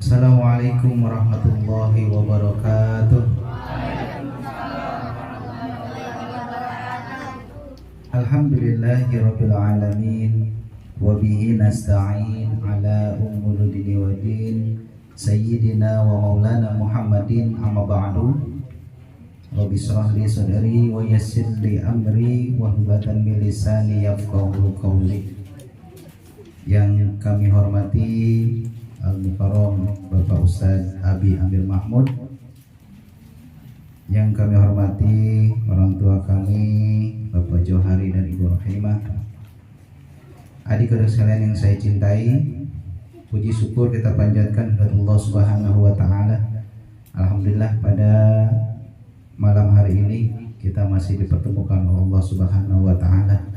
Assalamualaikum warahmatullahi wabarakatuh. Alhamdulillahirabbil alamin wa bihi nasta'in ala umuri dini wa din sayyidina wa maulana Muhammadin amma ba'du. Rabbi shrah li sadri wa yassir li amri wahlul min lisani yafqahu qawli. Yang kami hormati Al-Mukarram Bapak Ustadz Abi Amir Mahmud, yang kami hormati orang tua kami Bapak Johari dan Ibu Rahimah, adik-adik sekalian yang saya cintai, puji syukur kita panjatkan kepada Allah Subhanahu wa Ta'ala. Alhamdulillah, pada malam hari ini kita masih dipertemukan oleh Allah Subhanahu wa Ta'ala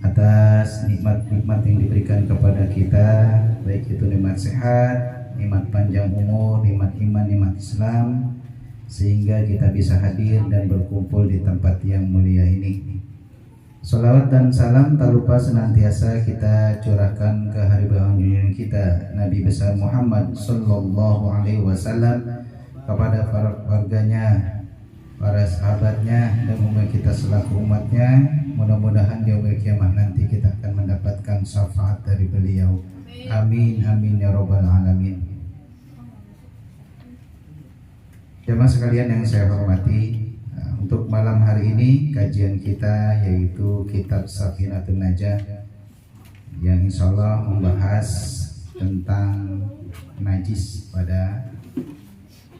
atas nikmat-nikmat yang diberikan kepada kita, baik itu nikmat sehat, nikmat panjang umur, nikmat iman, nikmat Islam, sehingga kita bisa hadir dan berkumpul di tempat yang mulia ini. Salawat dan salam tak lupa senantiasa kita curahkan ke haribaan junjungan kita Nabi besar Muhammad sallallahu alaihi wasallam, kepada para keluarganya, para sahabatnya, dan umat kita selaku umatnya. Mudah-mudahan di yaumil kiamah nanti kita akan mendapatkan syafaat dari beliau. Amin amin ya rabbal alamin. Jemaah sekalian yang saya hormati, untuk malam hari ini kajian kita yaitu kitab Safinatun Najah, yang insya Allah membahas tentang najis pada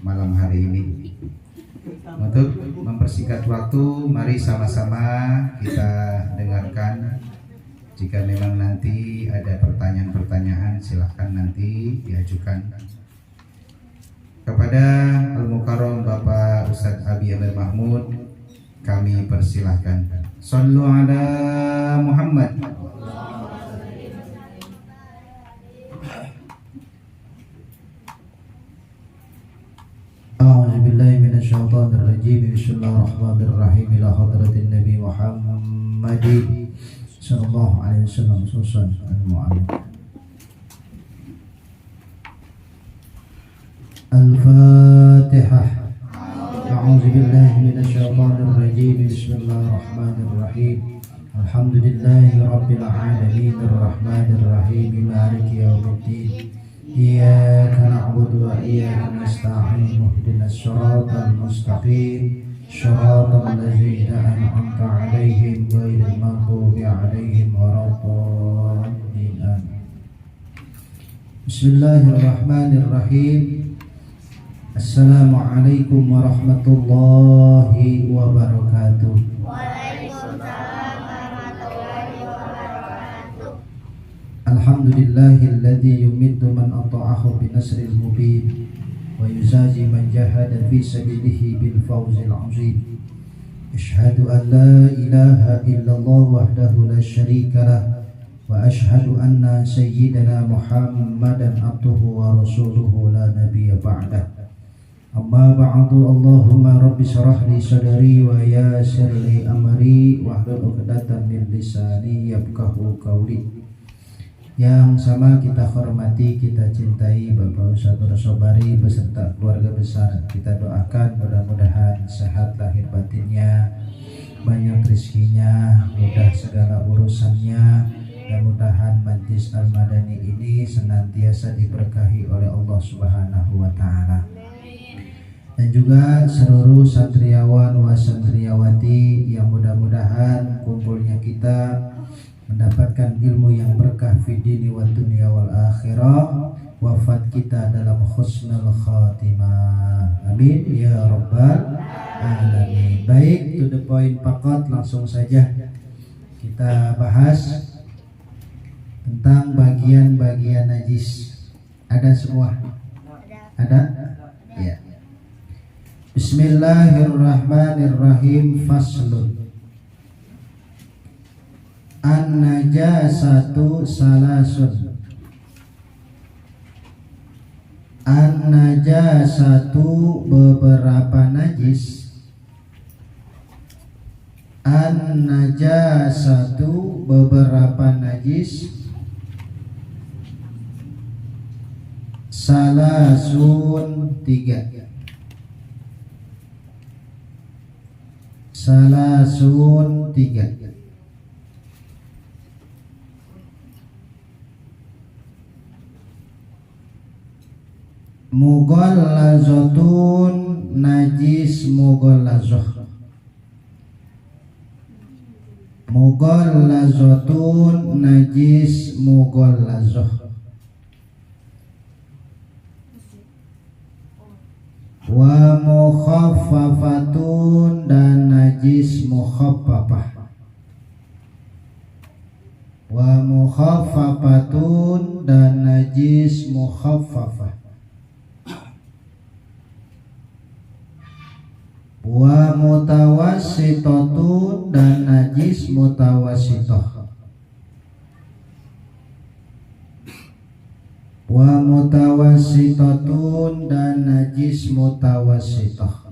malam hari ini. Untuk mempersingkat waktu, mari sama-sama kita dengarkan. Jika memang nanti ada pertanyaan-pertanyaan, silahkan nanti diajukan kepada Al-Mukarram Bapak Ustadz Abi Amir Mahmud. Kami persilahkan. Sallu ala Muhammad. A'udzubillahiminasyaitonirrajim. Bismillahirrahmanirrahim. Ila hadratin Nabi Muhammadin sallallahu alaihi wasallam. Susan al-mu'allim. Al-Fatihah. A'udzubillahiminasyaitonirrajim. Bismillahirrahmanirrahim. Alhamdulillahi rabbil alamin arrahmanirrahim maliki yaumiddin. Iyyaka na'budu wa iyyaka nasta'in ihdinas siratal mustaqim siratal ladzina an'amta 'alaihim ghairil maghdubi 'alaihim waladdallin. Bismillahirrahmanirrahim. Assalamualaikum warahmatullahi wabarakatuh. Alhamdulillahilladzi yumiddu man ata'ahu binasril mubin wa yuzaji man jahada fi sabilihi bil fawzil azim. Asyhadu an la ilaha illallah wahdahu la syarika lah wa asyhadu anna sayyidana Muhammadan abduhu wa rasuluhu la nabiyya ba'dah. Amma ba'du, Allahumma rabbi shrah li sadri wa yassir li amri wahlul 'uqdatam min lisani yafqahu qawli. Yang sama kita hormati, kita cintai Bapak Ustadz Rosobari beserta keluarga besar, kita doakan mudah-mudahan sehat lahir batinnya, banyak rezekinya, mudah segala urusannya, dan mudahan Majlis Al-Madani ini senantiasa diberkahi oleh Allah Subhanahu wa Ta'ala. Dan juga seluruh santriawan wa santriawati yang mudah-mudahan kumpulnya kita mendapatkan ilmu yang berkah fi dini wa dunia wal akhirah. Wafat kita dalam husnul khatimah, amin ya rabbal alamin. Baik, to the point pakot, langsung saja kita bahas tentang bagian-bagian najis. Ada semua? Ada? Ya. Bismillahirrahmanirrahim. Faslun. An-najasatu salasun. An-najasatu beberapa najis. An-najasatu beberapa najis. Salasun tiga. Salasun tiga. Mughallazatun najis mughallazah. Mughallazatun najis mughallazah. Wa mukhaffafatun dan najis mukhaffafah. Wa mukhaffafatun dan najis mukhaffafah. Wa mutawassitatun dan najis mutawassitah. Wa mutawassitatun dan najis mutawassitah.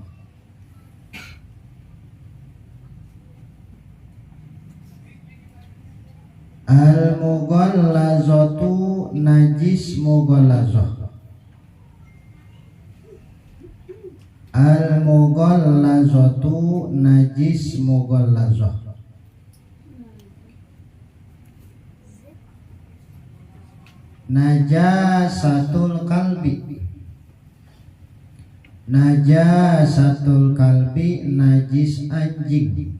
Al mughallazatu najis mughallazah. Al mughallazatu najis mughallazah. Najasatul kalbi. Najasatul kalbi najis anjing.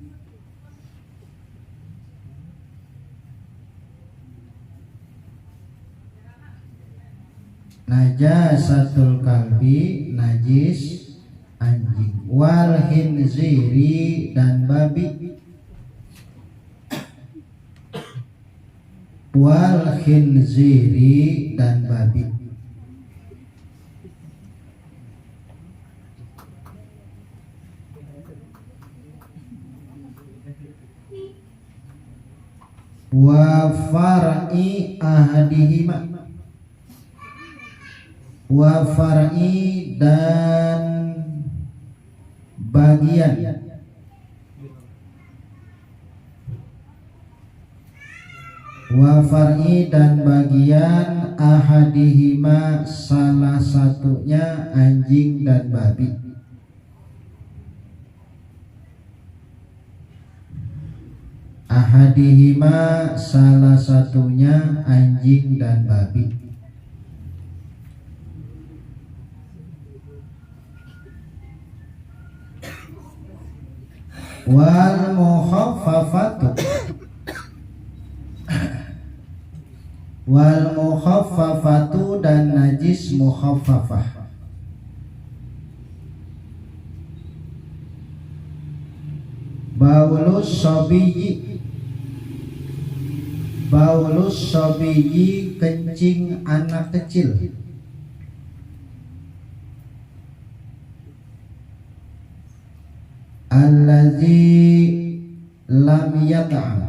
Najasatul kalbi najis anjing. Wal khinziri dan babi. Wal khinziri dan babi. Wa far'i ahadihima. Wa far'i dan bagian. Wa far'i dan bagian ahadihima salah satunya anjing dan babi. Ahadihima salah satunya anjing dan babi. Wal mukhaffafatu. Wal mukhaffafatu dan najis mukhaffafah. Baulus sabiyyi. Baulus sabiyyi kencing anak kecil. Alladzi lam yata'am.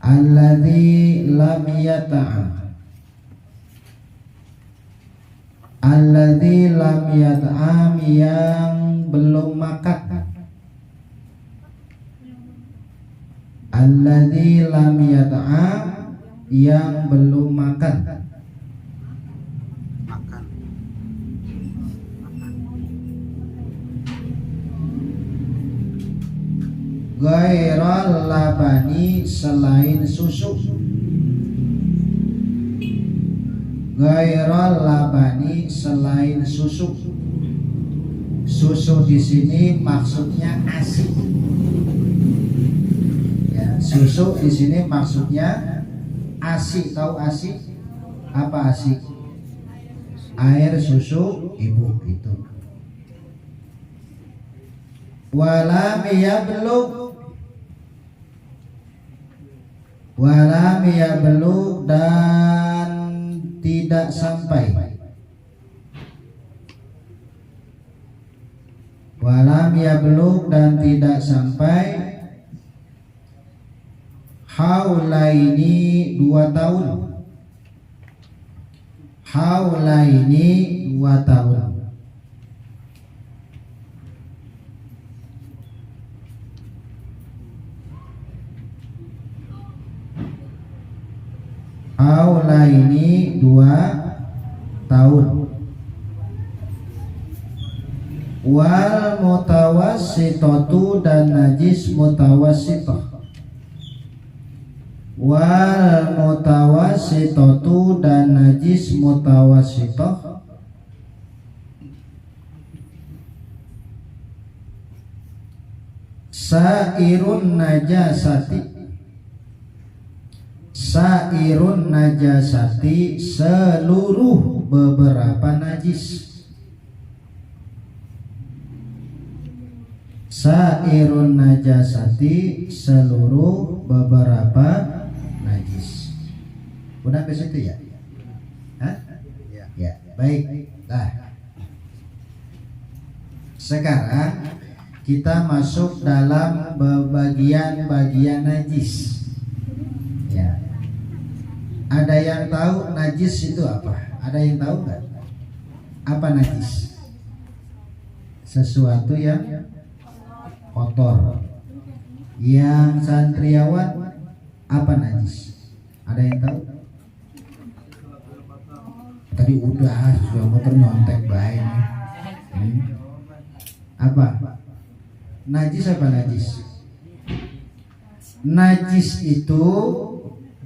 Alladzi lam yata'am. Alladzi lam yata'am yang belum makan. Alladzi lam yata'am yang belum makan. Ghairal labani selain susu. Ghairal labani selain susu. Susu di sini maksudnya ASI. Ya, susu di sini maksudnya ASI. Tahu ASI? Apa ASI? Air susu ibu itu. Walam yablugh dan tidak sampai. Walam yablugh dan tidak sampai haulaini 2 tahun. Haulaini 2 tahun. Haulaini 2 tahun. Wal mutawassitatu dan najis mutawassitah. Wal mutawassitatu dan najis mutawassitah sairun najasati. Sairun najasati seluruh beberapa najis. Sairun najasati seluruh beberapa najis. Udah ke situ ya? Hah? Ya, baik. Nah, sekarang kita masuk dalam bagian-bagian najis. Ya. Ada yang tahu najis itu apa? Ada yang tahu nggak? Apa najis? Sesuatu yang kotor. Yang santriawan apa najis? Ada yang tahu? Tadi udah sudah motor nyontek baik. Apa? Najis apa najis? Najis itu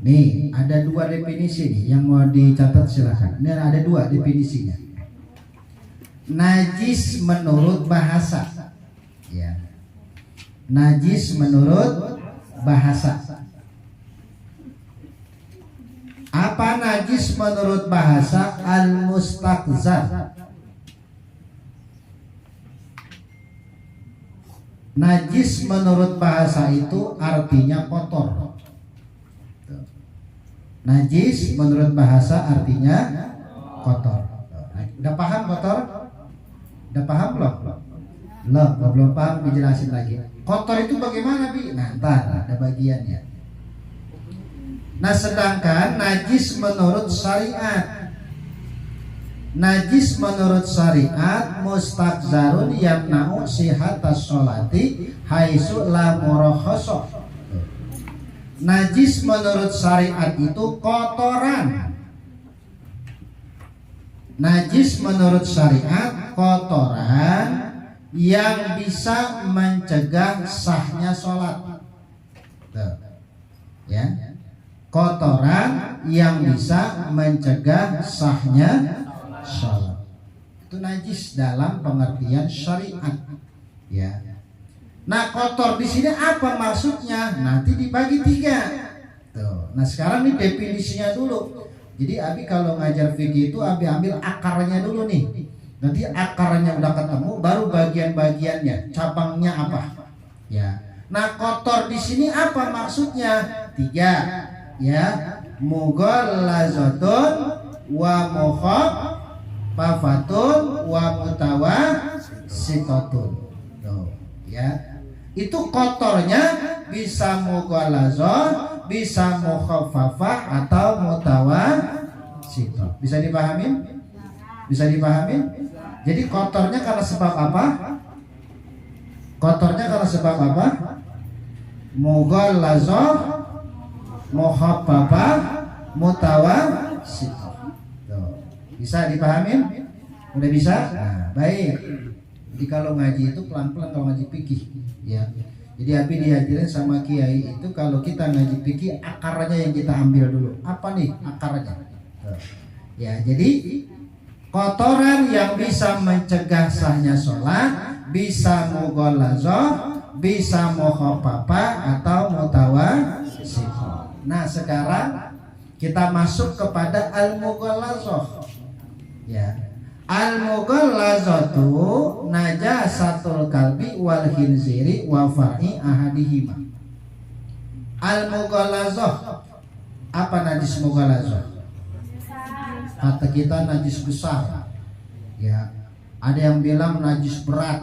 nih ada 2 definisi nih yang mau dicatat silakan. Ini ada 2 definisinya. Najis menurut bahasa. Ya. Najis menurut bahasa. Apa najis menurut bahasa? Al-mustaqzar. Najis menurut bahasa itu artinya kotor. Najis menurut bahasa artinya kotor. Udah paham kotor? Udah paham belum? Belum paham, dijelasin lagi. Kotor itu bagaimana, Bi? Nah, ntar ada bagiannya. Nah, sedangkan najis menurut syariat. Najis menurut syariat mustaqzarun yamna'u sihatas sholati haitsu la murakhasa. Najis menurut syariat itu kotoran. Najis menurut syariat kotoran yang bisa mencegah sahnya sholat. Ya, kotoran yang bisa mencegah sahnya sholat. Itu najis dalam pengertian syariat. Ya. Nah, kotor di sini apa maksudnya? Nanti dibagi 3. Tuh. Nah, sekarang nih definisinya dulu. Jadi Abi kalau ngajar fikih itu Abi ambil akarnya dulu nih. Nanti akarnya udah ketemu, baru bagian-bagiannya, cabangnya apa? Ya. Nah, kotor di sini apa maksudnya? 3. Ya, mughallazatun wa mukhaffafatun wa mutawassitun. Tuh, ya. Itu kotornya bisa mughallazah, bisa mukhaffafah atau mutawassitah. Bisa dipahamin? Bisa dipahamin? Jadi kotornya karena sebab apa? Kotornya karena sebab apa? Mughallazah, mukhaffafah, mutawassitah. Bisa dipahamin? Udah bisa? Nah, baik. Jadi kalau ngaji itu pelan-pelan kalau ngaji fikih, ya. Jadi Abi diajarin sama kiai itu kalau kita ngaji fikih akarnya yang kita ambil dulu. Apa nih akarnya? Ya, jadi kotoran yang bisa mencegah sahnya sholat bisa mughallazah, bisa mukhafafah atau mutawassithah. Nah, sekarang kita masuk kepada al-mughallazah. Ya. Al-mughallazatu najasatul kalbi wal khinziri wa far'i ahadihima. Al-mughallazah, apa najis mughallazah? Kata kita najis besar. Ya. Ada yang bilang najis berat.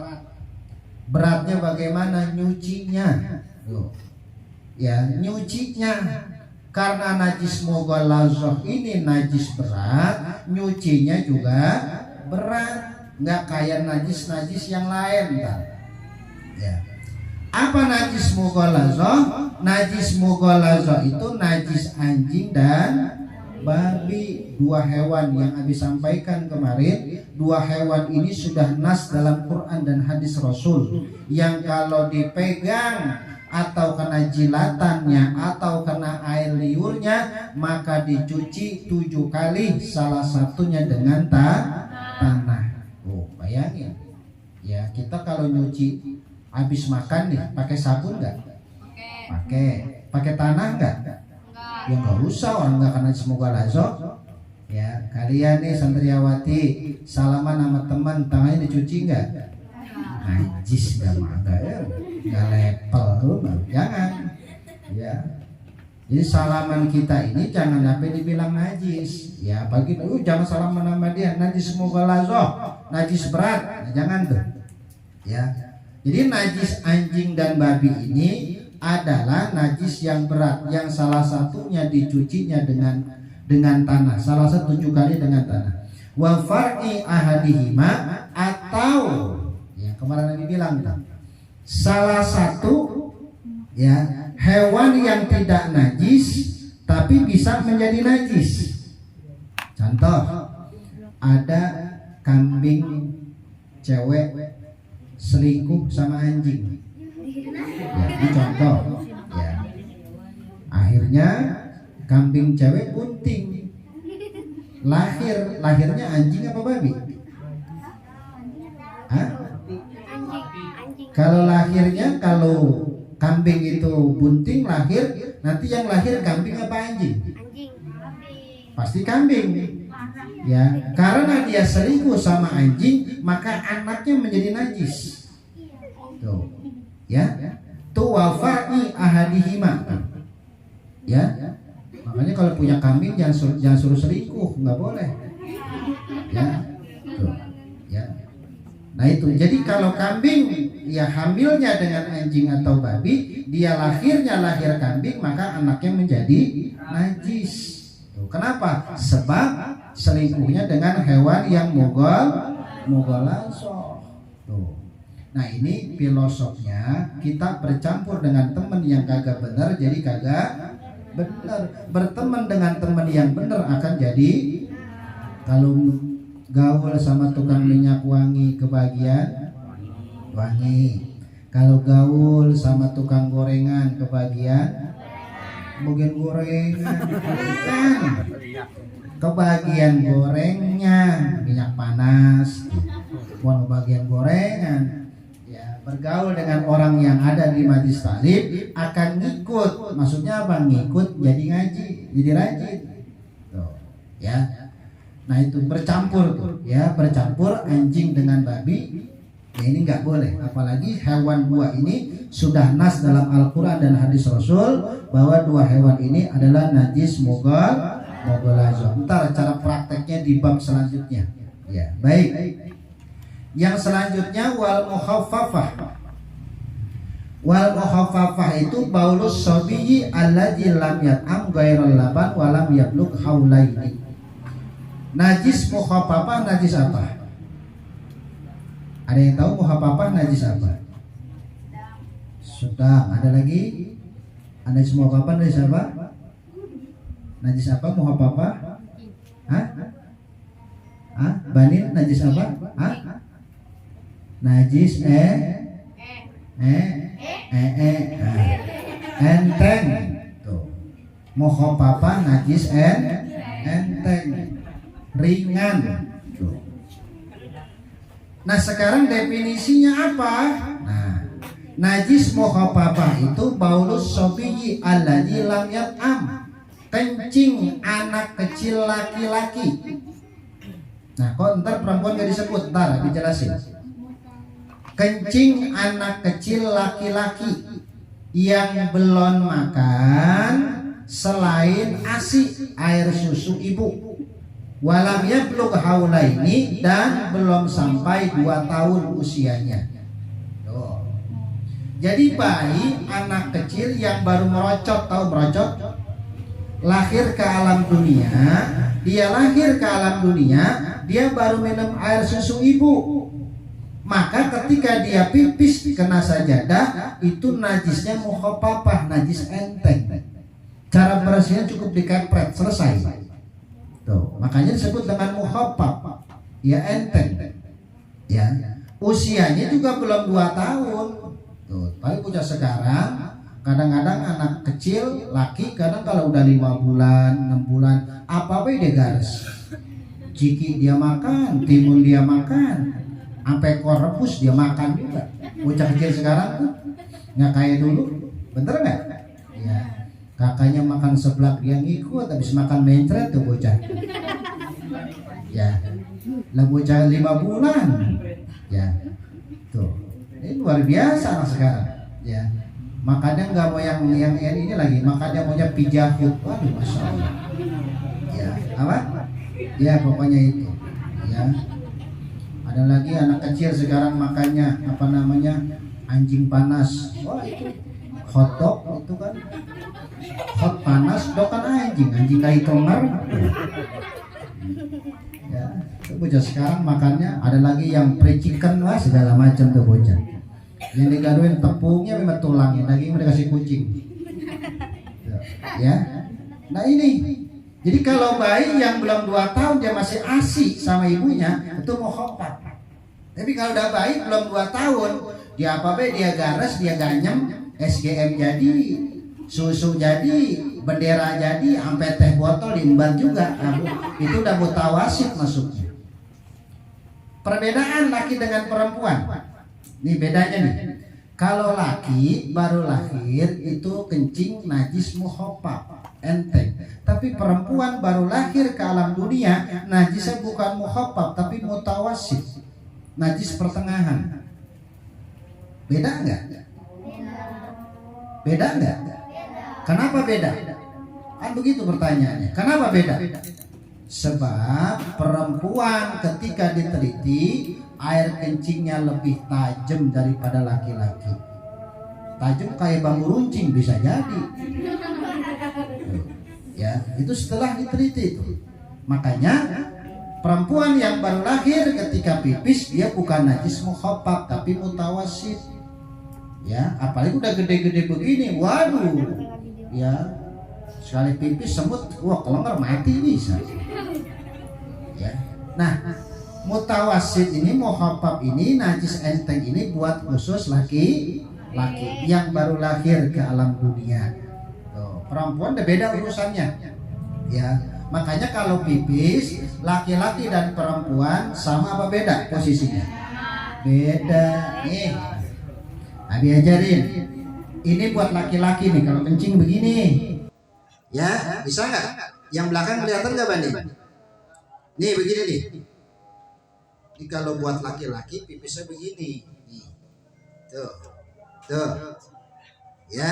Beratnya bagaimana? Nyucinya. Ya, nyucinya. Karena najis mughallazah ini najis berat, nyucinya juga berat, nggak kayak najis-najis yang lain kan? Ya. Apa najis mughallazah? Najis mughallazah itu najis anjing dan babi, dua hewan yang Abi sampaikan kemarin. Dua hewan ini sudah nas dalam Quran dan hadis Rasul, yang kalau dipegang atau kena jilatannya atau kena air liurnya maka dicuci 7 kali, salah satunya dengan tanah. Oh, bayangin ya, kita kalau nyuci habis makan nih pakai sabun nggak? Pakai tanah nggak? Ya nggak usah, orang nggak kena mughallazah. Ya, kalian nih santriawati salaman sama teman, tangannya dicuci nggak? Najis nggak mangga ya, nggak level, jangan. Ya, jadi salaman kita ini jangan sampai dibilang najis. Ya, bagi jangan salaman sama dia, najis mughallazah, najis berat, nah, jangan tuh. Ya, jadi najis anjing dan babi ini adalah najis yang berat, yang salah satunya dicucinya dengan tanah, salah satu 7 kali dengan tanah. Wa far'i ahadihima, atau ya kemarin Nabi bilang salah satu ya hewan yang tidak najis tapi bisa menjadi najis. Contoh, ada kambing cewek selingkuh sama anjing. Ya, ini contoh. Ya. Akhirnya kambing cewek bunting. Lahirnya anjing apa babi? Hah? Kalau lahirnya, kalau kambing itu bunting lahir, nanti yang lahir kambing apa anjing? Pasti kambing. Ya, karena dia selingkuh sama anjing, maka anaknya menjadi najis. Tuh. Ya. Tuwafa'i ahadihima. Ya. Makanya kalau punya kambing jangan suruh selingkuh, nggak boleh. Ya. Tuh. Ya. Nah itu, jadi kalau kambing ya hamilnya dengan anjing atau babi, dia lahir kambing, maka anaknya menjadi najis. Tuh, kenapa? Sebab selingkuhnya dengan hewan yang mughallazah. Tuh. Nah ini filosofnya, kita bercampur dengan teman yang kagak benar jadi kagak benar. Berteman dengan teman yang benar akan jadi, kalau gaul sama tukang minyak wangi kebagian wangi. Kalau gaul sama tukang gorengan kebagian mungkin gorengan, kan? Kebagian gorengnya minyak panas, bukan kebagian gorengan. Ya, bergaul dengan orang yang ada di majlis taklim akan ngikut. Maksudnya apa? Ngikut jadi ngaji, jadi rajin. Tuh, ya. Nah itu bercampur tuh, ya, bercampur anjing dengan babi. Ya ini nggak boleh, apalagi hewan dua ini sudah nas dalam Al-Quran dan hadis Rasul bahwa dua hewan ini adalah najis mughallazah. Ntar cara prakteknya di bab selanjutnya. Ya, baik. Yang selanjutnya wal mukhaffafah. Wal mukhaffafah itu baulus sabiyyi alladzi lam yat'am ghairal laban wa lam yablugh haulaini. Najis mukhaffafah najis apa? Ada yang tahu mukhaffafah najis apa? Sudah, ada lagi? Najis mukhaffafah najis apa? Najis apa mukhaffafah? Hah? Hah? Banin najis apa? Hah? Najis enteng. Tuh. Mukhaffafah najis enteng, ringan. Tuh. Nah sekarang definisinya apa? Nah Najis mukhaffafah itu baulus sobiyyi alladzi lam yat'am, kencing anak kecil laki-laki. Nah, kok ntar perempuan gak disebut, ntar dijelasin. Kencing anak kecil laki-laki yang belum makan selain ASI, air susu ibu. Walam yablugh haulaini, dan belum sampai 2 tahun usianya. Tuh. Jadi bayi anak kecil yang baru merocot, tahu merocot? Lahir ke alam dunia, dia lahir ke alam dunia, dia baru minum air susu ibu. Maka ketika dia pipis kena sajadah, itu najisnya mukhaffafah, najis enteng. Cara bersihnya cukup dikepret, selesai. Tuh, makanya disebut dengan mukhaffaf. Ya enteng. Ya. Usianya juga belum 2 tahun. Tuh, paling punya sekarang kadang-kadang anak kecil laki, kadang kalau udah 5 bulan 6 bulan apa dia garis, ciki dia makan, timun dia makan, sampai ekor rebus dia makan juga. Bocah kecil sekarang tuh nggak kayak dulu, bener nggak? Ya, kakaknya makan seblak dia ngikut, habis makan mencret tuh bocah. Ya, lah bocah 5 bulan, ya, tuh ini luar biasa anak sekarang, ya. Makanya nggak mau yang ini lagi, makanya maunya pijahut. Waduh, masya Allah. Ya, apa? Ya pokoknya itu. Ya. Ada lagi anak kecil sekarang makannya apa namanya, anjing panas. Wah itu hotdog itu kan, hot panas, dog kan anjing kayak tonger. Ya, itu bocah sekarang makannya. Ada lagi yang pre chicken, wah segala macam tuh bocah. Yang digaduin tepungnya memang tulangnya, dagingnya dikasih kucing. Ya. Nah ini, jadi kalau bayi yang belum 2 tahun dia masih ASI sama ibunya, itu mukhaffaf. Tapi kalau udah bayi belum 2 tahun, dia dia garas, dia ganyem, SGM jadi, susu jadi, bendera jadi, sampai teh botol diemban juga. Nah, itu udah mutawasid masuknya. Perbedaan laki dengan perempuan. Nih bedanya nih. Kalau laki baru lahir itu kencing najis mukhaffaf, enteng. Tapi perempuan baru lahir ke alam dunia, najisnya bukan mukhaffaf tapi mutawasid, najis pertengahan. Beda enggak? Beda enggak? Kenapa beda? Kan begitu pertanyaannya. Kenapa beda? Sebab perempuan ketika diteliti, air kencingnya lebih tajam daripada laki-laki. Tajam kayak bambu runcing bisa jadi. Ya, itu setelah diteliti itu. Makanya perempuan yang baru lahir ketika pipis dia bukan najis mukhaffaf tapi mutawasid. Ya, apalagi udah gede-gede begini, waduh. Ya, sekali pipis semut, wah kelengar mati bisa. Ya. Nah, mutawasid ini, mukhaffaf ini, najis enteng ini buat khusus laki-laki yang baru lahir ke alam dunia. Tuh, perempuan udah beda urusannya. Ya, makanya kalau pipis laki-laki dan perempuan sama apa beda posisinya? Beda. Nih, Abi ajarin. Ini buat laki-laki nih, kalau kencing begini. Ya, bisa nggak? Yang belakang kelihatan nggak Bani? Nih begini nih. Ini kalau buat laki-laki pipisnya begini, nih, tuh, ya,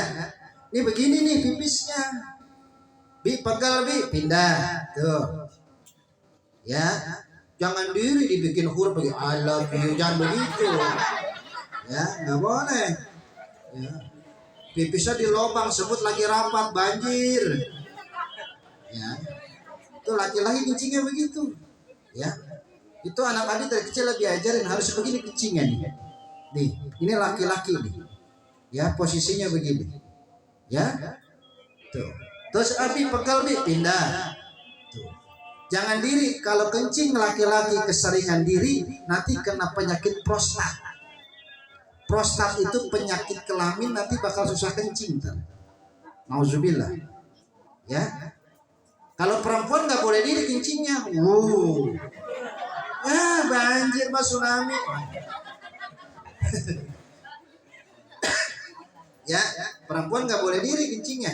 ini begini nih pipisnya, pegal pindah, tuh, ya, jangan diri dibikin huruf begitu, I love you, jangan begitu, ya, nggak boleh, ya, pipisnya di lubang, sebut lagi rapat banjir, ya, itu laki-laki kencingnya begitu, ya. Itu anak adik dari kecil lebih ajarin harus begini kencingnya nih, ini laki-laki nih, ya posisinya begini, ya, tuh, terus Abi pegal pindah, tuh, jangan diri, kalau kencing laki-laki keseringan diri nanti kena penyakit prostat. Prostat itu penyakit kelamin, nanti bakal susah kencing, nauzubillah, ya. Kalau perempuan nggak boleh diri kencingnya, banjir mas tsunami. Ya, perempuan nggak boleh diri kencingnya.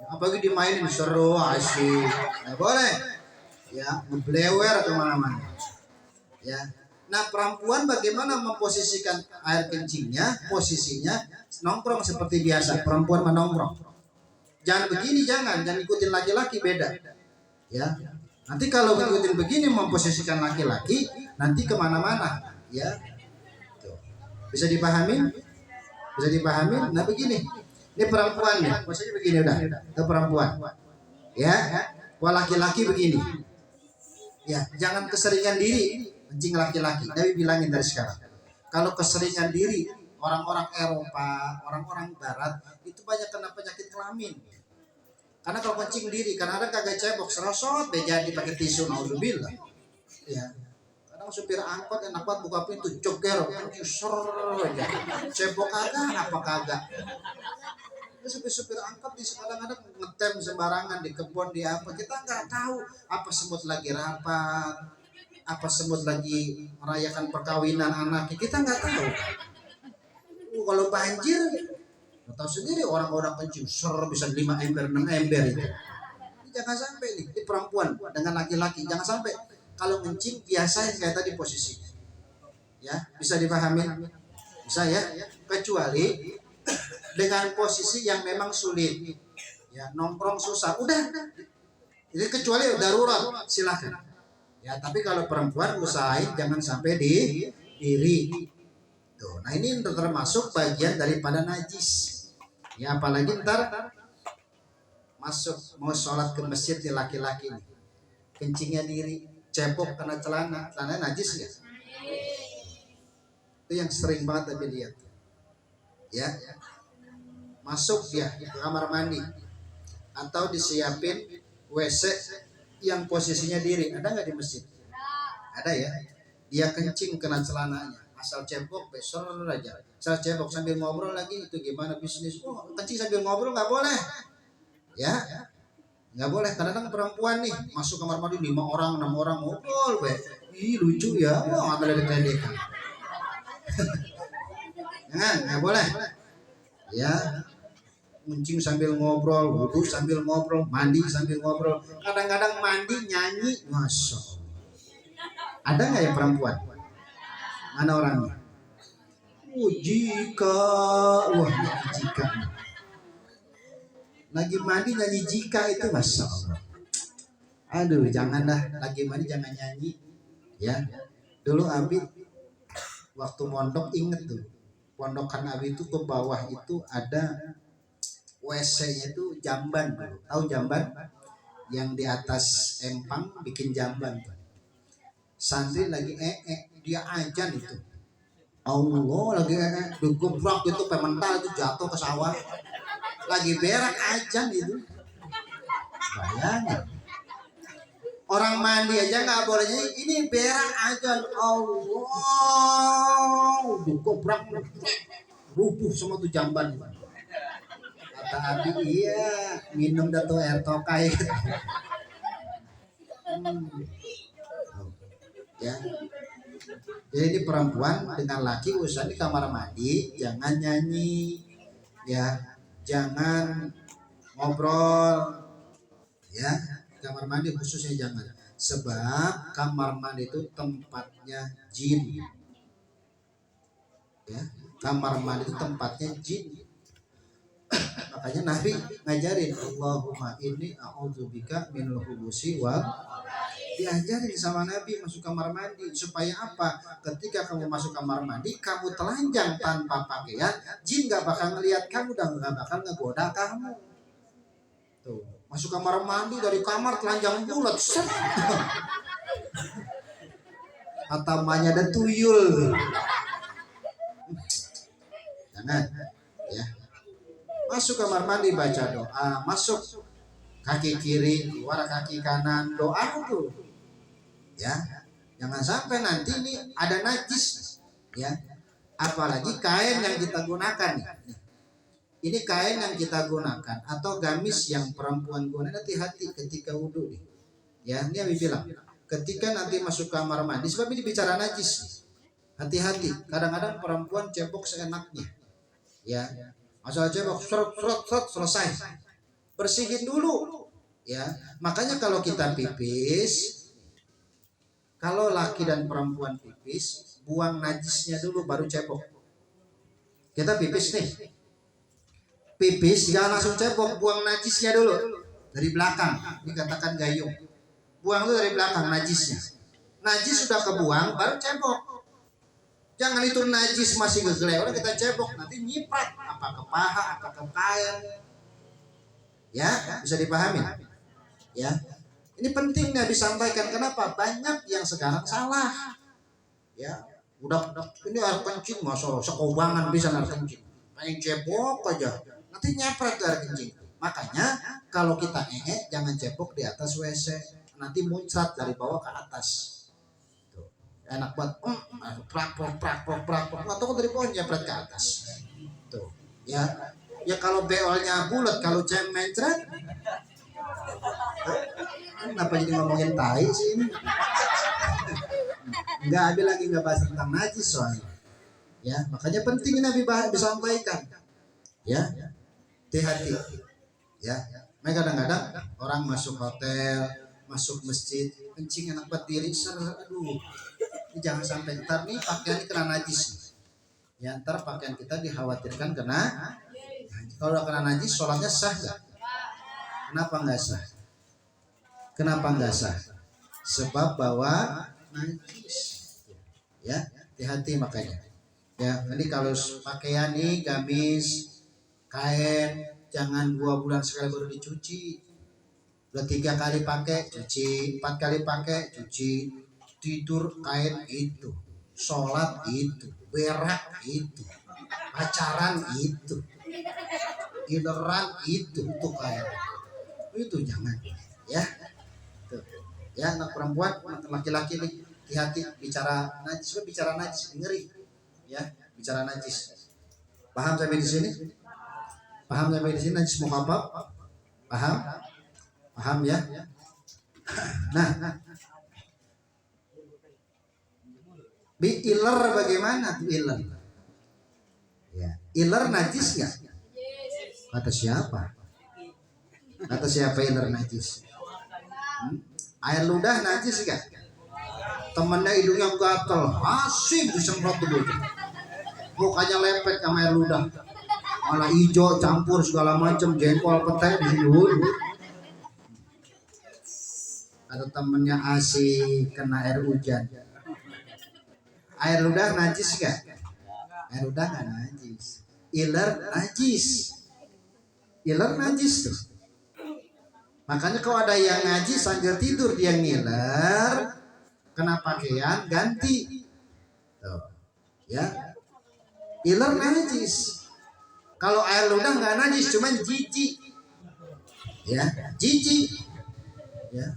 Apalagi dimainin seru asyik, nggak boleh. Ya, ngeblewer kemana-mana. Ya. Nah, perempuan bagaimana memposisikan air kencingnya? Posisinya nongkrong seperti biasa. Perempuan menongkrong. Jangan begini, jangan ikutin laki-laki, beda. Ya, nanti kalau ikutin begini memposisikan laki-laki, nanti kemana-mana. Ya, tuh. Bisa dipahami? Bisa dipahami? Nah begini, ini perempuan ya, maksudnya begini udah, itu perempuan. Ya, wah laki-laki begini. Ya, jangan keseringan diri kencing laki-laki. Nabi bilangin dari sekarang. Kalau keseringan diri orang-orang Eropa, orang-orang Barat itu banyak kena penyakit kelamin. Karena kalau kencing diri, kadang-kadang kagak cebok, serosot, beja dipakai tisu, naudzubillah. Ya, kadang supir angkot enak banget buka pintu, joger, kencing ser aja. Cebok kagak, apa kagak. Supir-supir angkot di kadang-kadang ngetem sembarangan di kebun di apa, kita nggak tahu apa semut lagi rapat, apa semut lagi merayakan perkawinan anaknya, kita nggak tahu. Kalau banjir nggak tahu sendiri, orang kencing ser bisa 5 ember 6 ember itu. Ini jangan sampai nih, ini perempuan dengan laki-laki jangan sampai. Kalau kencing biasa kayak tadi posisi, ya bisa dipahami, bisa ya, kecuali dengan posisi yang memang sulit, ya nongkrong susah, udah. Jadi kecuali darurat silakan. Ya tapi kalau perempuan usahain jangan sampai di diri. Tuh, nah ini termasuk bagian daripada najis. Ya apalagi ntar masuk mau sholat ke masjid di laki-laki nih, kencingnya diri, cebok kena celana najis ya. Itu yang sering banget tapi lihat. Ya. Masuk dia ke kamar mandi atau disiapin WC yang posisinya diri, ada nggak di masjid? Ada ya. Dia kencing kena celananya, asal cebok besar aja. Asal cebok sambil ngobrol lagi, itu gimana bisnis? Oh, kencing sambil ngobrol nggak boleh. Ya, nggak boleh. Kadang-kadang perempuan nih masuk kamar mandi 5 orang 6 orang ngobrol, ih lucu ya, wah ambil ledekan. Jangan, nggak boleh. Ya, kencing sambil ngobrol, wudhu sambil ngobrol, mandi sambil ngobrol. Kadang-kadang mandi nyanyi, masya Allah. Ada nggak ya perempuan? Mana orangnya? Jika, wah jika. Lagi mandi nyanyi jika itu masya Allah. Aduh, jangan dah. Lagi mandi jangan nyanyi. Ya, dulu Abi waktu mondok inget tuh. Pondokan Abi itu ke bawah itu ada WC-nya itu jamban, tahu jamban? Yang di atas empang bikin jamban tuh. Santri lagi dia ajan itu. Allah lagi digebrak itu pemental itu jatuh ke sawah. Lagi berak ajan itu. Bayangin. Orang mandi aja nggak boleh nyanyi, ini berak ajan. Allah digebrak rubuh semua tuh jamban itu. Kata Abi, iya minum dah tuh air tokai. Ya, jadi ini perempuan dengan laki usaha di kamar mandi jangan nyanyi, ya jangan ngobrol, ya kamar mandi khususnya jangan, sebab kamar mandi itu tempatnya jin, ya kamar mandi itu tempatnya jin. Makanya Nabi ngajarin Allahumma inni a'udzubika minal khubusi wal, diajarin sama Nabi masuk kamar mandi supaya apa? Ketika kamu masuk kamar mandi kamu telanjang tanpa pakaian, jin gak bakal ngelihat kamu dan gak bakal ngegoda kamu. Tuh, masuk kamar mandi dari kamar telanjang bulat. Atamanya ada tuyul. Jangan ya. Masuk kamar mandi baca doa, masuk kaki kiri, keluar kaki kanan, doa tuh. Ya, jangan sampai nanti ini ada najis, ya. Apalagi kain yang kita gunakan nih. Ini kain yang kita gunakan atau gamis yang perempuan gunakan, hati-hati ketika wudhu nih. Ya, ini yang bilang, ketika nanti masuk kamar mandi, sebab ini bicara najis. Hati-hati, kadang-kadang perempuan cebok seenaknya. Ya. Asal cebok serut serut serut selesai. Bersihin dulu. Ya, makanya kalau kita pipis, kalau laki dan perempuan pipis, buang najisnya dulu baru cebok. Kita pipis nih. Pipis jangan langsung cebok, buang najisnya dulu dari belakang. Dikatakan gayung. Buang dulu dari belakang najisnya. Najis sudah kebuang baru cebok. Jangan itu najis masih gegelew kita cebok, nanti nyiprat apa ke paha, apa ke kain. Ya, bisa dipahami. Ya, ini pentingnya disampaikan. Kenapa? Banyak yang sekarang salah. Ya, udah ini air kencing masa sekobangan bisa air kencing. Main cebok aja, nanti nyepret air kencing. Makanya kalau kita jangan cebok di atas WC, nanti muncrat dari bawah ke atas. Tuh, enak banget. Prak, atau dari bawah nyepret ke atas. Tuh, ya. Ya kalau beolnya bulat, kalau mencret. Kenapa jadi ngomongin tai sih ini? Enggak, Abi lagi nggak bahas tentang najis soalnya. Ya, makanya penting Nabi disampaikan. Ya, hati-hati. Ya, mereka kadang-kadang orang masuk hotel, masuk masjid, kencing enak buat diri, aduh. Ini jangan sampai ntar nih pakaian kena najis. Ya, ntar pakaian kita dikhawatirkan kena. Kalau udah kena najis, sholatnya sah gak? Kenapa nggak sah? Kenapa nggak sah? Sebab bawa najis. Ya, hati-hati makanya. Ya, jadi kalau pakaian nih gamis, kain, jangan 2 bulan sekali baru dicuci. Udah 3 kali pakai, cuci, 4 kali pakai, cuci. Tidur kain itu, sholat itu, berak itu, pacaran itu, gileran itu kain. Itu jangan, ya. Tuh. Ya, anak perempuan, anak laki-laki nih, hati-hati bicara najis, ngeri. Ya, bicara najis. Paham sampai di sini? Paham sampai di sini najis mukhaffaf? Paham? Paham ya? Nah, iler bagaimana tuh iler? Ya, iler najis nggak? Kata siapa? Kata siapa iler najis? Air ludah najis gak? Temennya hidungnya gatel, asik disemprot dulu. Mukanya lepek sama air ludah, malah hijau campur segala macam, jengkol petai di sini. Atau temennya asik kena air hujan. Air ludah najis gak? Air ludah gak najis. Iler najis. Iler najis tuh. Makanya kalau ada yang ngaji sambil tidur dia ngiler, kena pakaian ganti. Tuh. Ya. Iler najis. Kalau air ludah nggak najis, cuman jijik. Ya, jijik. Ya.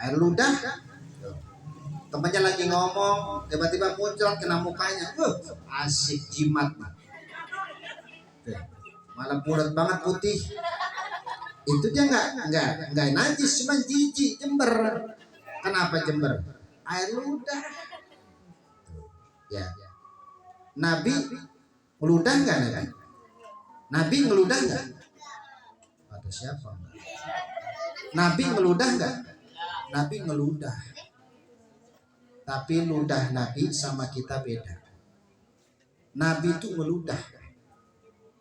Air ludah. Tuh. Temannya lagi ngomong, tiba-tiba muncul kena mukanya. Asik jimat. Tuh. Malah bulat banget putih. Itu dia nggak najis, cuma jijik, jember. Kenapa jember? Air ludah. Ya. Nabi ngeludah nggak Nabi? Nabi ngeludah nggak? Atau siapa? Nabi ngeludah nggak? Nabi ngeludah. Tapi ludah Nabi sama kita beda. Nabi itu ngeludah.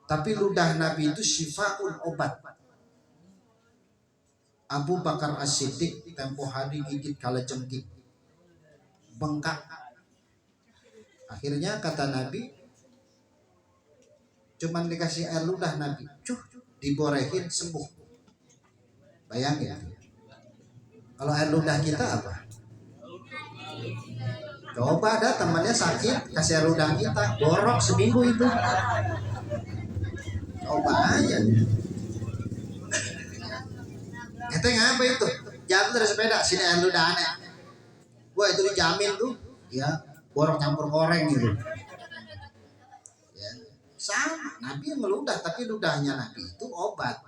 Tapi ludah Nabi itu syifaun, obat. Abu Bakar As-Siddiq tempo hari gigit kalajengking, bengkak. Akhirnya kata Nabi, cuman dikasih air ludah Nabi, diborehin sembuh. Bayangin, kalau air ludah kita apa? Coba ada temannya sakit, kasih air ludah kita, borok seminggu itu. Coba aja. Itu ngapa itu? Jatuh dari sepeda, sini air ludah aneh. Wah itu dijamin tuh, ya borok campur goreng gitu. Ya, sama, Nabi yang meludah, tapi ludahnya Nabi itu obat.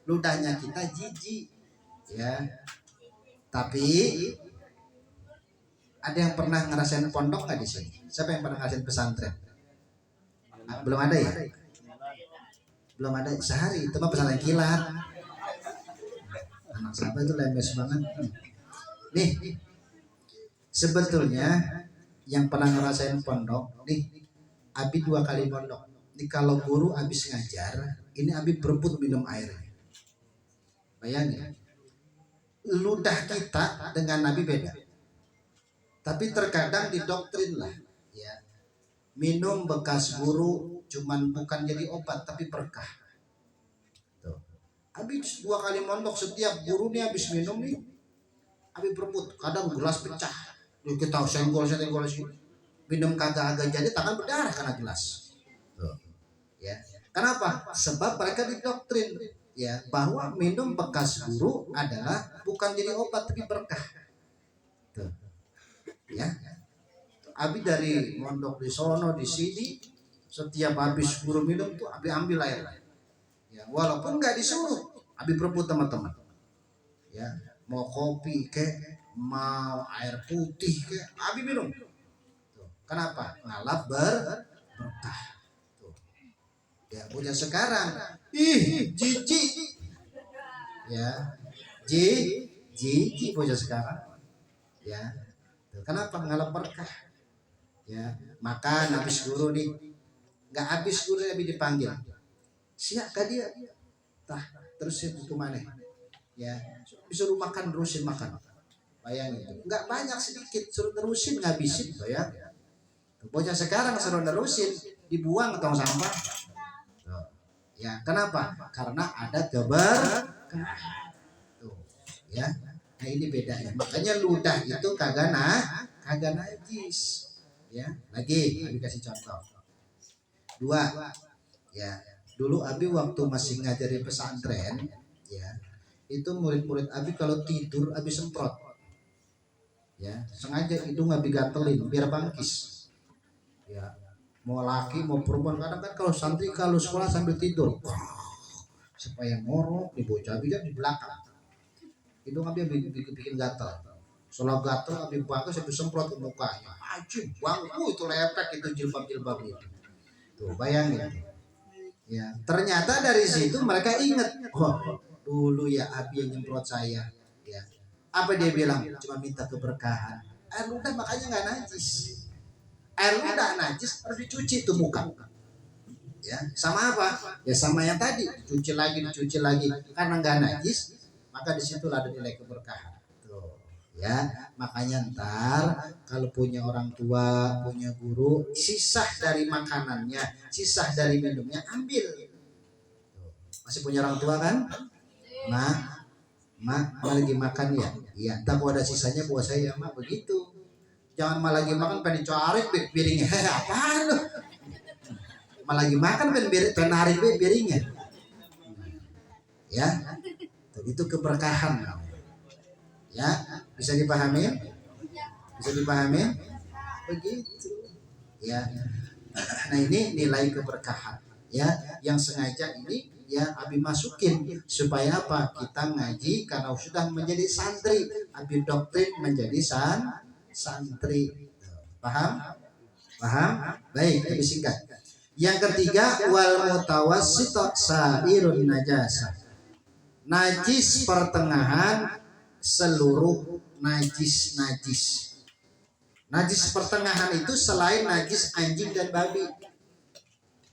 Ludahnya kita jijik. Ya, tapi ada yang pernah ngerasain pondok nggak di sini? Siapa yang pernah ngerasain pesantren? belum ada ya? Belum ada sehari, itu mah pesantren kilat. Anak sahabat itu lemes banget. Nih, sebetulnya yang pernah ngerasain pondok, nih, Abi 2 kali pondok. Nih kalau guru habis ngajar, ini Abi berebut minum air. Bayangin, ludah kita dengan Nabi beda. Tapi terkadang didoktrin lah, ya. Minum bekas guru cuman bukan jadi obat tapi berkah. Tuh. Habis 2 kali mondok, setiap guru nih habis minum nih, habis berebut. Kadang gelas pecah, kita senggol sih. Minum kagak jadi tangan berdarah karena gelas. Tuh. Ya. Kenapa? Sebab mereka didoktrin, ya, bahwa minum bekas guru adalah bukan jadi obat tapi berkah. Tuh. Ya. Abi dari mondok di sono di sini, setiap habis guru minum tuh Abi ambil air. Ya, walaupun nggak disuruh, Abi berebut teman-teman. Ya, mau kopi ke, mau air putih ke, Abi minum. Tuh. Kenapa? Ngalap berkah. Tuh. Ya, punya sekarang, jijik. Ya, jijik punya sekarang. Ya, tuh. Kenapa? Ngalap berkah. Ya, makan habis guru nih, nggak habis guru Abi dipanggil, siap kah dia, tah terusin itu mana, ya, disuruh makan terusin makan, bayangin, nggak banyak sedikit, suruh terusin ngabisin, tuh ya, bocah sekarang suruh terusin, dibuang ke tong sampah, tuh. Ya, kenapa? Karena ada keberkahan, tuh, ya, nah ini bedanya, makanya ludah itu kagak najis. Ya, lagi Abi kasih contoh 2, ya, dulu Abi waktu masih ngajari pesantren, ya, itu murid-murid Abi kalau tidur Abi semprot, ya, sengaja hidung Abi gatelin biar bangkis, ya, mau laki mau perempuan. Kadang kan kalau santri kalau sekolah sambil tidur, supaya ngorok di bocah Abi kan di belakang, hidung Abi bikin gatel. Soalnya gatel Abi bangkis Abi semprot ke mukanya, ajib bangku itu lepek itu jilbab itu. Tuh bayangin. Ya, ternyata dari situ mereka ingat, oh dulu ya Abi yang nyemprot saya. Ya, apa dia bilang? Cuma minta keberkahan. Air ludah makanya nggak najis. Air ludah najis harus dicuci tuh muka. Ya, sama apa? Ya sama yang tadi, cuci lagi karena nggak najis, maka disitulah ada nilai keberkahan. Tuh. Ya, makanya ntar kalau punya orang tua, punya guru, sisa dari makanannya, sisa dari minumnya ambil. Masih punya orang tua kan? Mak lagi makan ya? Iya, ntar kalau ada sisanya buat saya, mak begitu. Jangan malah lagi makan pengen coarik piringnya, apaan lu? Malah lagi makan pengen narik piringnya. Ya, itu keberkahan. Ya, bisa dipahami? Begitu. Ya. Nah, ini nilai keberkahan, ya, yang sengaja ini ya Abi masukin supaya apa? Kita ngaji karena sudah menjadi santri, Abi doktrin menjadi santri. Paham? Baik, Abi singkat. Yang ketiga, wal mutawassitat sairun najasa. Najis pertengahan, seluruh najis. Najis pertengahan itu selain najis anjing dan babi.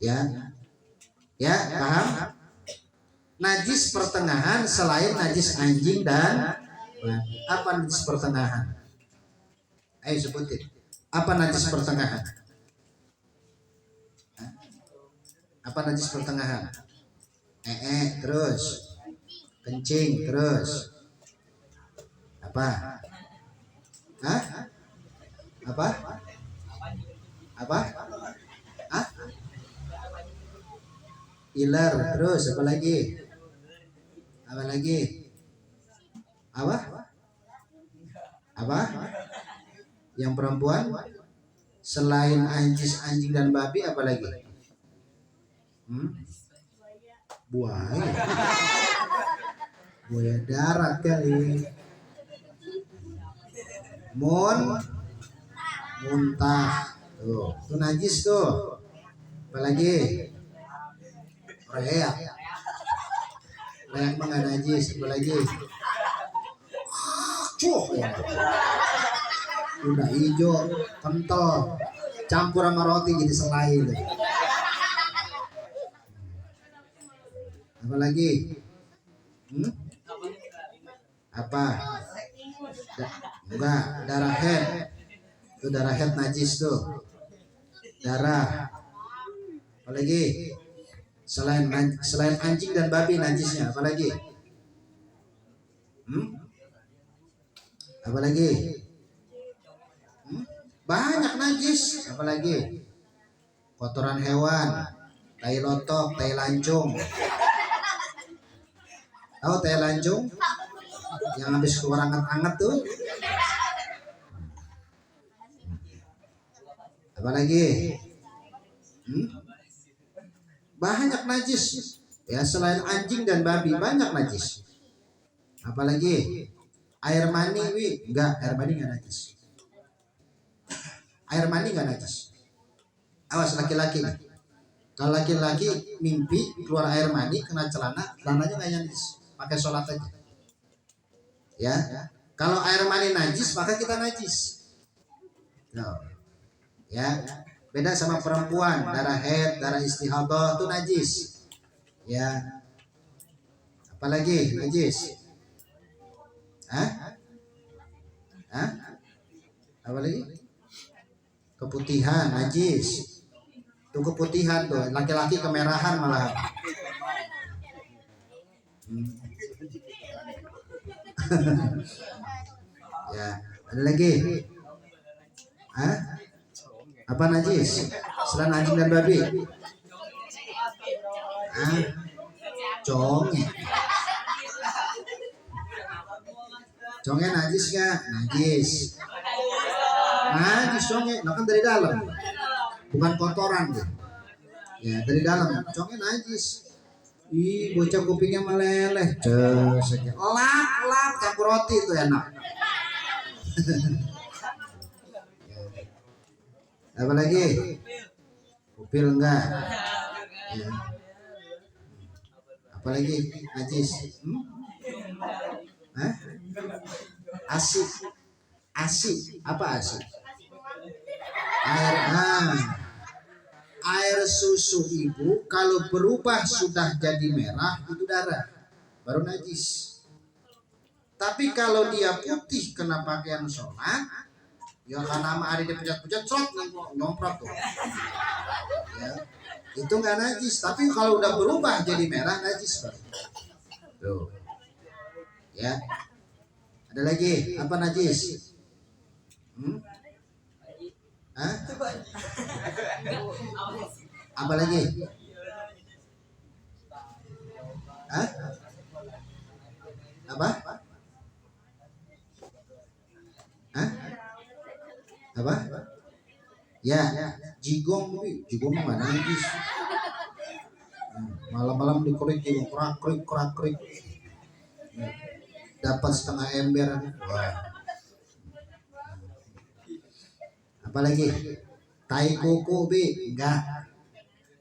Ya, paham? Najis pertengahan selain najis anjing dan babi. Apa najis pertengahan? Ayo sebutin. Apa najis pertengahan? Apa najis pertengahan? Terus kencing terus. Apa? Iler terus apa lagi? Apa? Yang perempuan selain anjing dan babi apa lagi? Buaya darat kali. Muntah tuh, itu najis tuh. Apalagi reak. Reak mah nggak najis. Apalagi cuh ya. Udah hijau, kental, campur sama roti jadi selai deh. Apalagi? Apa? Enggak, darah head. Itu darah head najis tuh. Darah. Apalagi? Selain anjing dan babi najisnya, apalagi? Apalagi? Banyak najis, apalagi? Kotoran hewan, tai lotok, tai lancung. Tahu tai lancung? Yang habis keluar anget-anget tuh. Apalagi? Banyak najis. Ya selain anjing dan babi banyak najis. Apalagi? Air mani, enggak, air mani enggak najis. Air mani enggak najis. Awas laki-laki nih. Kalau laki-laki mimpi keluar air mani kena celananya nggak najis, pakai sholat aja. Ya, kalau air mani najis maka kita najis. No. Ya, beda sama perempuan, darah haid, darah istihadah itu najis. Ya, apalagi najis? Apalagi? Keputihan najis. Itu keputihan tuh, laki-laki kemerahan malah. Ya, ada lagi? Apa najis? Selain anjing dan babi? Conge. Conge najis nggak? Najis. Najis conge, nah kan dari dalam. Bukan kotoran deh. Ya dari dalam, conge najis. Ih, bocah kupingnya meleleh. Lap campur roti itu enak. Apa lagi? Kupil enggak? Ya. Apa lagi najis? Asi. Apa asi? Air susu ibu kalau berubah sudah jadi merah itu darah, baru najis. Tapi kalau dia putih kena pakaian sholat, ya karena sama ada dipecat-pecat nyomprot tuh. Ya, itu nggak najis. Tapi kalau udah berubah jadi merah najis baru. Tuh. Ya. Ada lagi apa najis? Apa lagi? Apa? Apa? Ya, jigong mana najis? Malam-malam dikorik krak-krik. Dapat setengah ember. Wah. Apalagi tai kuku enggak,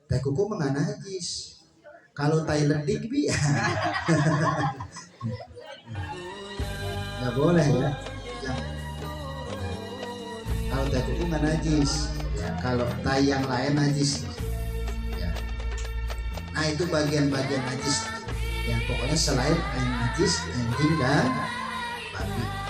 tai kuku enggak najis. Kalau tai ledik nggak boleh ya. Kalau tai kuku enggak najis ya, kalau tai yang lain najis ya. Nah itu bagian-bagian najis yang pokoknya selain najis anjing dan babi.